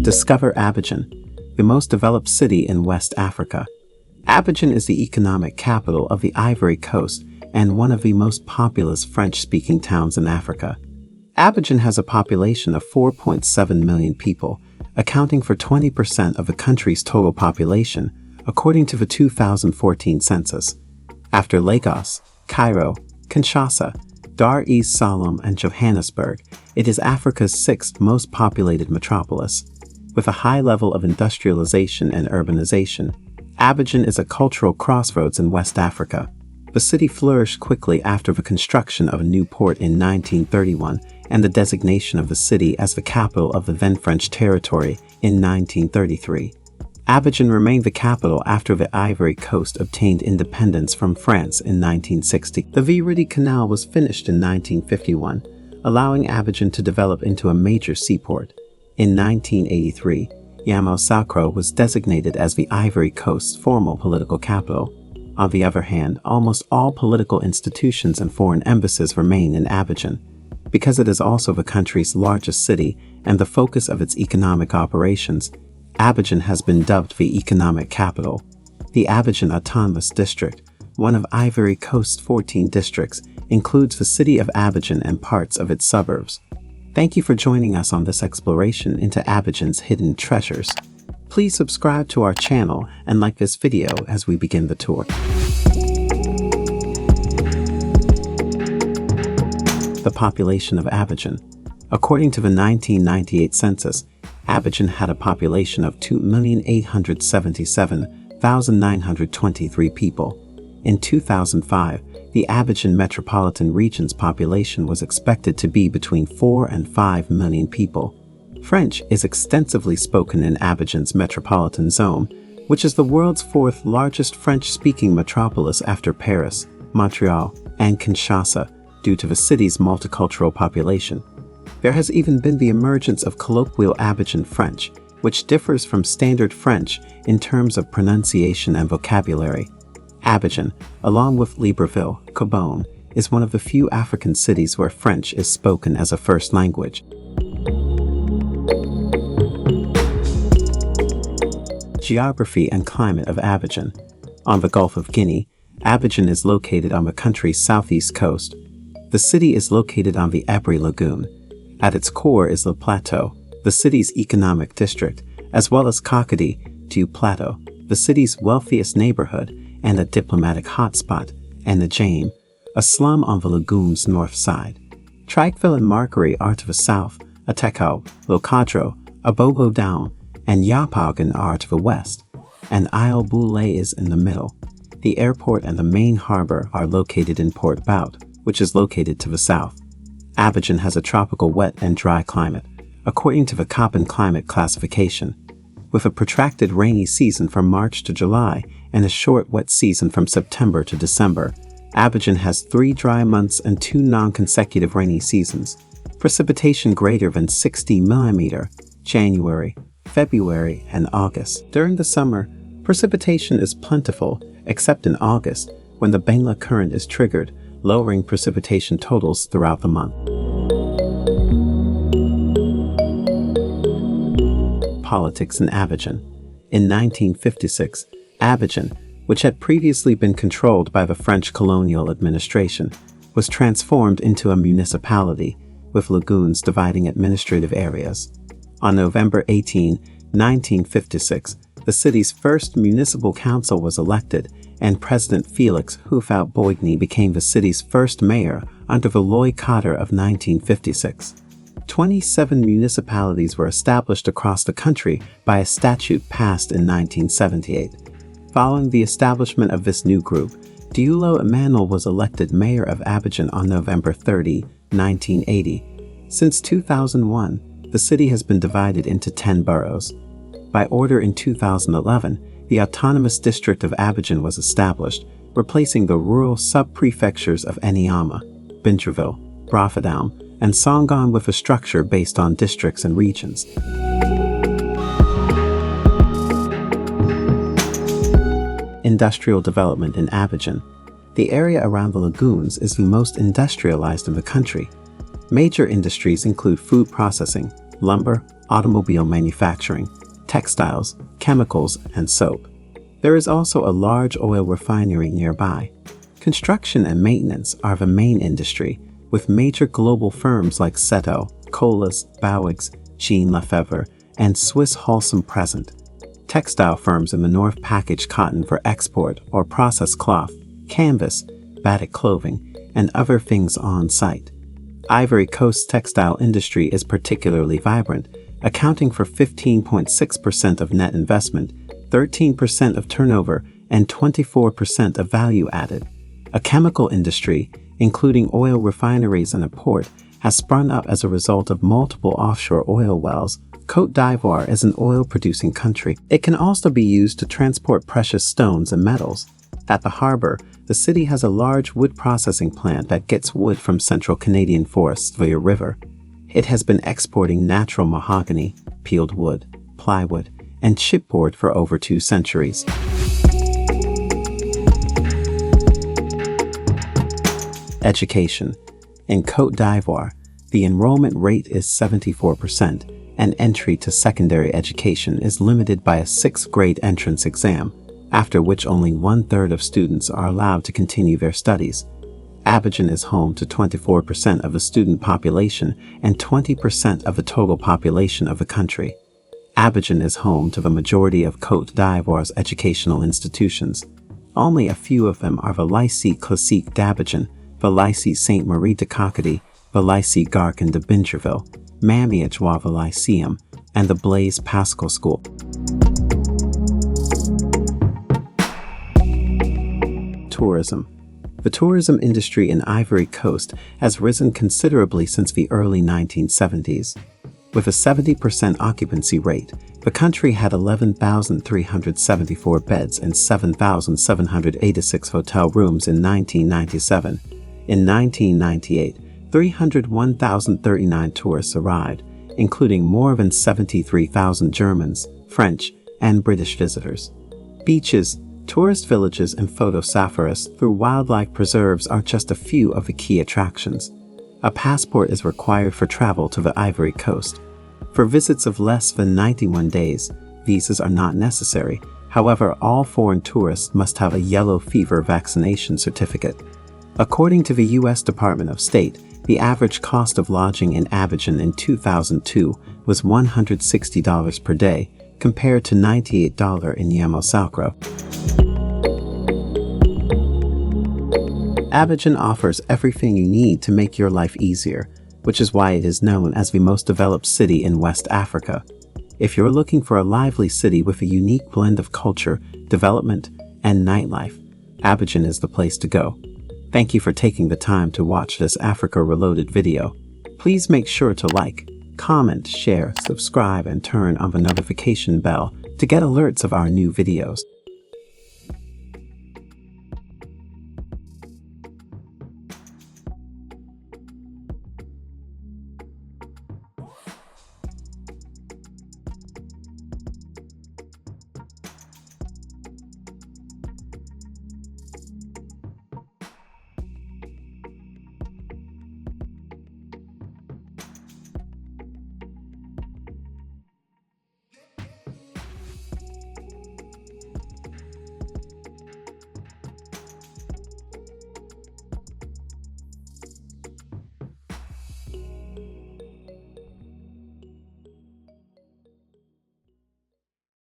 Discover Abidjan, the most developed city in West Africa. Abidjan is the economic capital of the Ivory Coast and one of the most populous French-speaking towns in Africa. Abidjan has a population of 4.7 million people, accounting for 20% of the country's total population, according to the 2014 census. After Lagos, Cairo, Kinshasa, Dar es Salaam, and Johannesburg, it is Africa's sixth most populated metropolis. With a high level of industrialization and urbanization, Abidjan is a cultural crossroads in West Africa. The city flourished quickly after the construction of a new port in 1931 and the designation of the city as the capital of the then French territory in 1933. Abidjan remained the capital after the Ivory Coast obtained independence from France in 1960. The Vridi Canal was finished in 1951, allowing Abidjan to develop into a major seaport. In 1983, Yamoussoukro was designated as the Ivory Coast's formal political capital. On the other hand, almost all political institutions and foreign embassies remain in Abidjan. Because it is also the country's largest city and the focus of its economic operations, Abidjan has been dubbed the economic capital. The Abidjan Autonomous District, one of Ivory Coast's 14 districts, includes the city of Abidjan and parts of its suburbs. Thank you for joining us on this exploration into Abidjan's hidden treasures. Please subscribe to our channel and like this video as we begin the tour. The population of Abidjan. According to the 1998 census, Abidjan had a population of 2,877,923 people. In 2005, the Abidjan metropolitan region's population was expected to be between 4 and 5 million people. French is extensively spoken in Abidjan's metropolitan zone, which is the world's fourth largest French-speaking metropolis after Paris, Montreal, and Kinshasa, due to the city's multicultural population. There has even been the emergence of colloquial Abidjan French, which differs from standard French in terms of pronunciation and vocabulary. Abidjan, along with Libreville, Gabon, is one of the few African cities where French is spoken as a first language. Geography and climate of Abidjan. On the Gulf of Guinea, Abidjan is located on the country's southeast coast. The city is located on the Ebri Lagoon. At its core is Le Plateau, the city's economic district, as well as Cocody du Plateau, the city's wealthiest neighborhood and a diplomatic hotspot, and the Jame, a slum on the lagoon's north side. Tryckville and Marquarrie are to the south, Atekau, Locadro, Abobo Down, and Yopougon are to the west, and Isle Boulay is in the middle. The airport and the main harbor are located in Port Bout, which is located to the south. Abidjan has a tropical wet and dry climate, according to the Köppen climate classification, with a protracted rainy season from March to July and a short wet season from September to December. Abidjan has 3 dry months and 2 non-consecutive rainy seasons. Precipitation greater than 60 mm, January, February, and August. During the summer, precipitation is plentiful, except in August, when the Benla current is triggered, lowering precipitation totals throughout the month. Politics in Abidjan. In 1956, Abidjan, which had previously been controlled by the French colonial administration, was transformed into a municipality, with lagoons dividing administrative areas. On November 18, 1956, the city's first municipal council was elected, and President Félix Houphouët-Boigny became the city's first mayor under the Loi Cadre of 1956. 27 municipalities were established across the country by a statute passed in 1978. Following the establishment of this new group, Dioulo Emmanuel was elected mayor of Abidjan on November 30, 1980. Since 2001, the city has been divided into 10 boroughs. By order in 2011, the Autonomous District of Abidjan was established, replacing the rural sub-prefectures of Eniama, Bingerville, Brafadam, and Songham with a structure based on districts and regions. Industrial development in Abidjan. The area around the lagoons is the most industrialized in the country. Major industries include food processing, lumber, automobile manufacturing, textiles, chemicals, and soap. There is also a large oil refinery nearby. Construction and maintenance are the main industry, with major global firms like Seto, Colas, Bowigs, Jean Lefebvre, and Swiss Holcim present. Textile firms in the north package cotton for export or process cloth, canvas, batik clothing, and other things on site. Ivory Coast's textile industry is particularly vibrant, accounting for 15.6% of net investment, 13% of turnover, and 24% of value added. A chemical industry, including oil refineries and a port, has sprung up as a result of multiple offshore oil wells. Côte d'Ivoire is an oil-producing country. It can also be used to transport precious stones and metals. At the harbor, the city has a large wood processing plant that gets wood from central Canadian forests via river. It has been exporting natural mahogany, peeled wood, plywood, and chipboard for over 2 centuries. Education. In Côte d'Ivoire, the enrollment rate is 74%, and entry to secondary education is limited by a 6th grade entrance exam, after which only 1/3 of students are allowed to continue their studies. Abidjan is home to 24% of the student population and 20% of the total population of the country. Abidjan is home to the majority of Côte d'Ivoire's educational institutions. Only a few of them are the Lycée Classique d'Abidjan, the Lycée Sainte-Marie de Cocody, the Lycée Garkin de Bingerville, Mamie Adjoava Lyceum, and the Blaise Pascal School. Tourism. The tourism industry in Ivory Coast has risen considerably since the early 1970s. With a 70% occupancy rate, the country had 11,374 beds and 7,786 hotel rooms in 1997. In 1998, 301,039 tourists arrived, including more than 73,000 Germans, French, and British visitors. Beaches, tourist villages, and photo safaris through wildlife preserves are just a few of the key attractions. A passport is required for travel to the Ivory Coast. For visits of less than 91 days, visas are not necessary. However, all foreign tourists must have a yellow fever vaccination certificate. According to the U.S. Department of State, the average cost of lodging in Abidjan in 2002 was $160 per day, compared to $98 in Yamoussoukro. Abidjan offers everything you need to make your life easier, which is why it is known as the most developed city in West Africa. If you're looking for a lively city with a unique blend of culture, development, and nightlife, Abidjan is the place to go. Thank you for taking the time to watch this Africa Reloaded video. Please make sure to like, comment, share, subscribe, and turn on the notification bell to get alerts of our new videos.